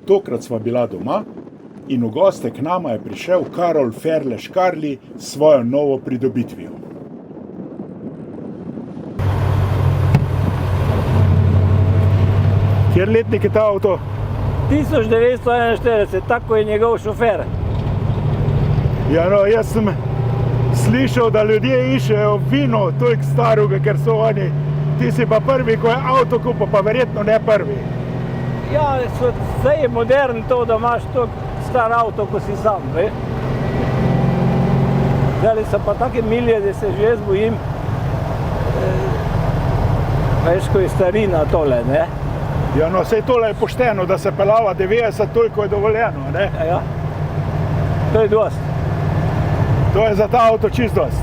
Tokrat sva bila doma in v goste k nama je prišel Karol Ferleš Karli s svojo novo pridobitvijo. Kjer letnik je ta avto? 1941, tako je njegov šofer. Ja, no, jaz sem slišal, da ljudje iščejo vino toliko starega, ker so oni. Ti si pa prvi, ko je avto kupil, pa verjetno ne prvi. Ja, zdaj je modern to, da imaš toliko star avto, ko si sam, veš. Zdaj so pa take milje, da se že jaz bojim, veš, ko je starina tole, ne. Ja, no, sej tole je pošteno, da se pelava 90, toliko je dovoljeno, ne? Ja, to je dost. To je za ta avto čist dost.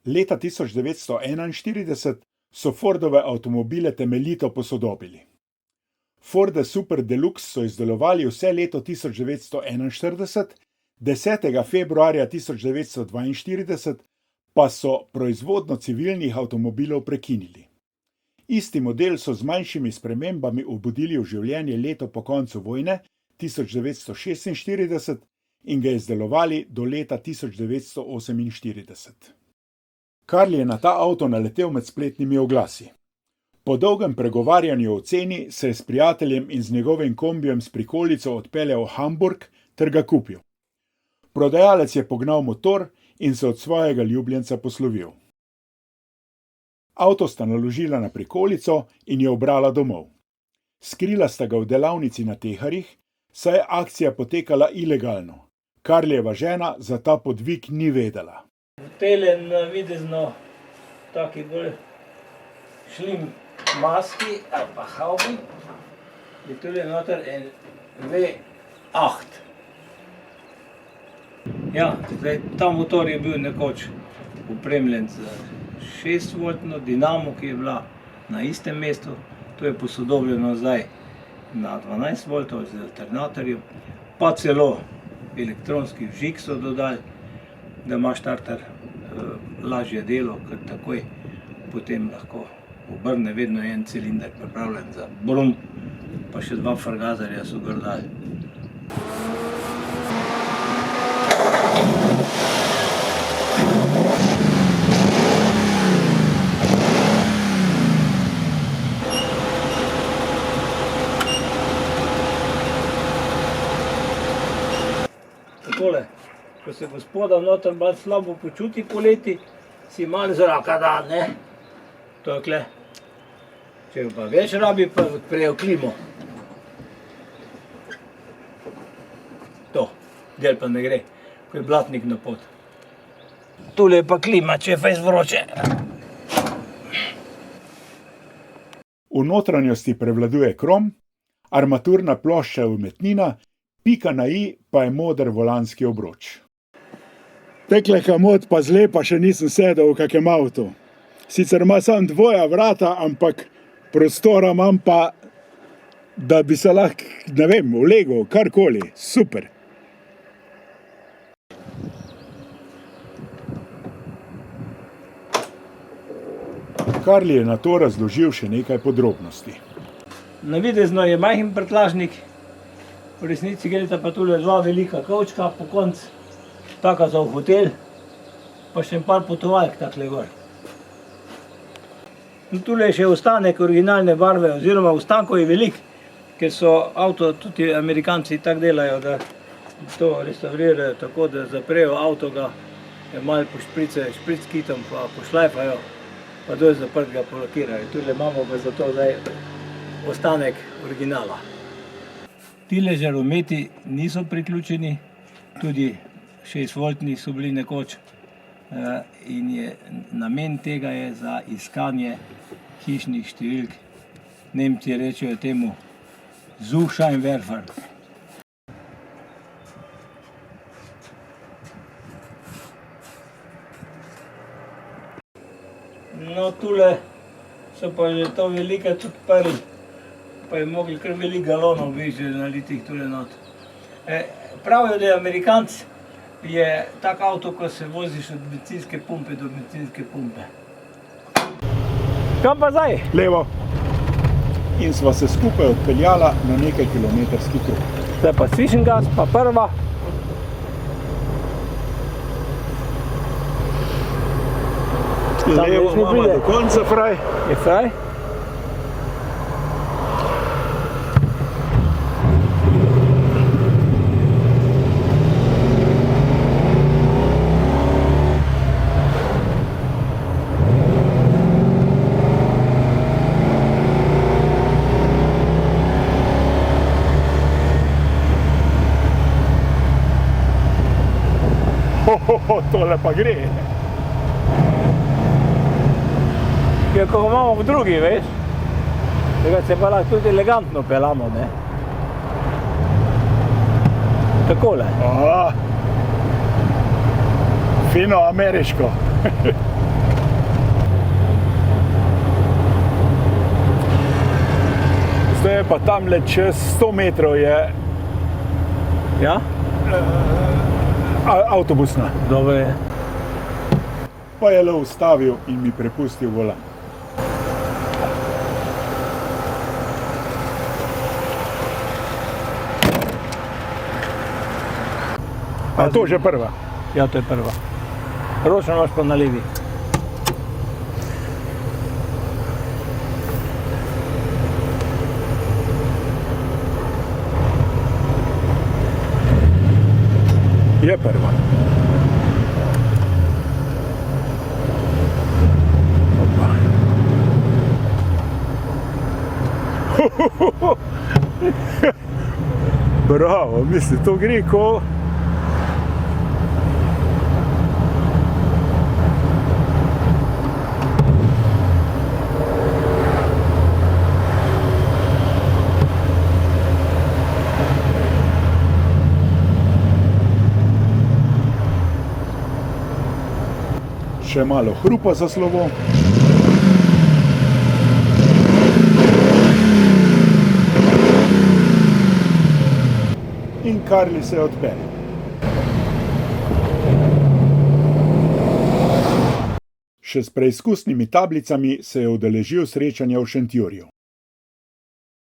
Leta 1941 so Fordove avtomobile temeljito posodobili. Forde Super Deluxe so izdelovali vse leto 1941, 10. februarja 1942 pa so proizvodnjo civilnih avtomobilov prekinili. Isti model so z manjšimi spremembami obudili v življenje leto po koncu vojne 1946 in ga izdelovali do leta 1948. Karli je na ta avto naletel med spletnimi oglasi. Po dolgem pregovarjanju o ceni se je s prijateljem in z njegovim kombijem s prikolico odpeljal v Hamburg ter ga kupil. Prodajalec je pognal motor in se od svojega ljubljenca poslovil. Avto sta naložila na prikolico in jo ubrala domov. Skrila sta ga v delavnici na Teharjih, saj je akcija potekala ilegalno. Karlijeva žena za ta podvig ni vedela. Tele navidezno taki bolj šlim maski ali pa havbi je tule noter en V8. Ja, zdaj ta motor je bil nekoč opremljen z 6-voltno dinamo, ki je bila na istem mestu. To je posodobljeno zdaj na 12 voltov z alternatorjem, pa celo elektronski vžig so dodali, da ima štarter lažje delo, ker takoj potem lahko obrne, vedno en cilinder pripravljen za brum, pa še 2 frgazarja so gor dali. Takole. Ko se gospoda noter malo slabo počuti poleti, si malo zraka da, ne? Takole. Če pa več rabi, pa odprejo klimo. To, del pa ne gre, ko je blatnik na pot. Tule je pa klima, če je fejst vroče. V notranjosti prevladuje krom, armaturna plošča je umetnina, pika na i pa je moder volanski obroč. Tekle kamot pa zle pa še nisem sedel v kakem avtu. Sicer ima samo 2 vrata, ampak prostora imam pa, da bi se lahko, ne vem, ulegel, karkoli. Super. Karli je na to razložil še nekaj podrobnosti. Navidezno je majhen prtljažnik, v resnici gresta pa tule 2 velika kovčka po koncu, taka za v hotel, pa še par potovalk takle gor. Tule je še ostanek originalne barve, oziroma ostankov je veliko, ker so avto, tudi Amerikanci tako delajo, da to restaurirajo tako, da zaprejo avto, ga malo pošpricajo šprickitom, pa pošlajfajo, pa doj zaprt ga polakirajo. Tule imamo pa zato zdaj ostanek originala. Tile žarometi niso priključeni, tudi 6-voltni so bili nekoč, in je namen tega je za iskanje hišnih številk. Nemci rečejo temu Suchscheinwerfer. tule so pa že to velikrat odprli, pa je mogli kar veliko galonov biti nalitih tule not. Pravijo, da je Amerikanc je tak avto, ko se voziš od bencinske pumpe do bencinske pumpe. Kam pa zdaj? Levo. In sva se skupaj odpeljala na nekaj kilometrski krog. Zdaj pa Svišengas, pa prva. Levo imamo do konca fraj. Je fraj? Tole pa gre. Ja, ko imamo v drugi, veš, tega se pa lahko tudi elegantno pelamo, ne. Takole. Aha. Fino ameriško. Zdaj je pa tamle čez 100 metrov je Ja? avtobusna. Dobro je. Pa je le ustavil in mi prepustil volan. A to že prva? Ja, to je prva. Ročno imaš pa na levi. Je prva. Bravo, mislim, to gre ko... Še malo hrupa za slovo. In Karli se odpelje. Še s preizkusnimi tablicami se je udeležil srečanja v Šentjurju.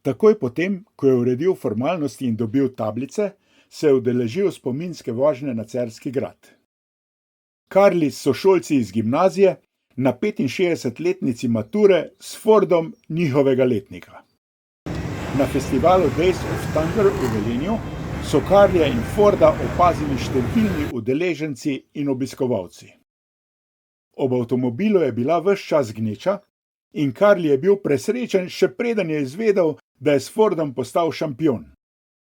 Takoj potem, ko je uredil formalnosti in dobil tablice, se je udeležil spominske vožnje na Cerski grad. Karli s sošolci iz gimnazije na 65-letnici mature s Fordom njihovega letnika. Na festivalu Days of Thunder v Velenju so Karlija in Forda opazili številni udeleženci in obiskovalci. Ob avtomobilu je bila ves čas gneča in Karli je bil presrečen, še preden je izvedel, da je s Fordom postal šampion.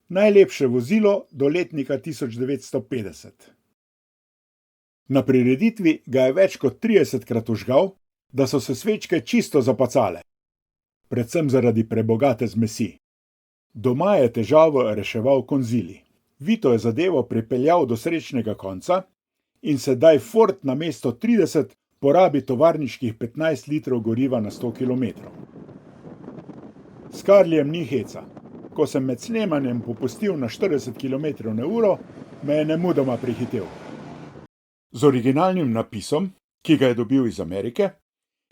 Najlepše vozilo do letnika 1950. Na prireditvi ga je več kot 30krat užgal, da so se svečke čisto zapacale. Predvsem zaradi prebogate zmesi. Doma je težavo reševal konzili. Vito je zadevo pripeljal do srečnega konca in sedaj Ford namesto 30 porabi tovarniških 15 litrov goriva na 100 kilometrov. S Karlijem ni heca. Ko sem med snemanjem popustil na 40 km/h, me je nemudoma prihitel. Z originalnim napisom, ki ga je dobil iz Amerike,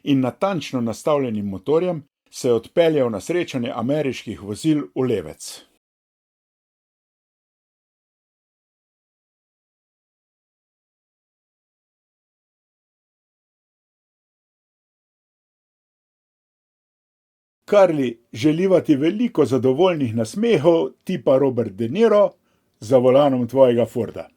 in natančno nastavljenim motorjem se je odpeljal na srečanje ameriških vozil v Levec. Karli, želiva ti veliko zadovoljnih nasmehov tipa Robert De Niro za volanom tvojega Forda.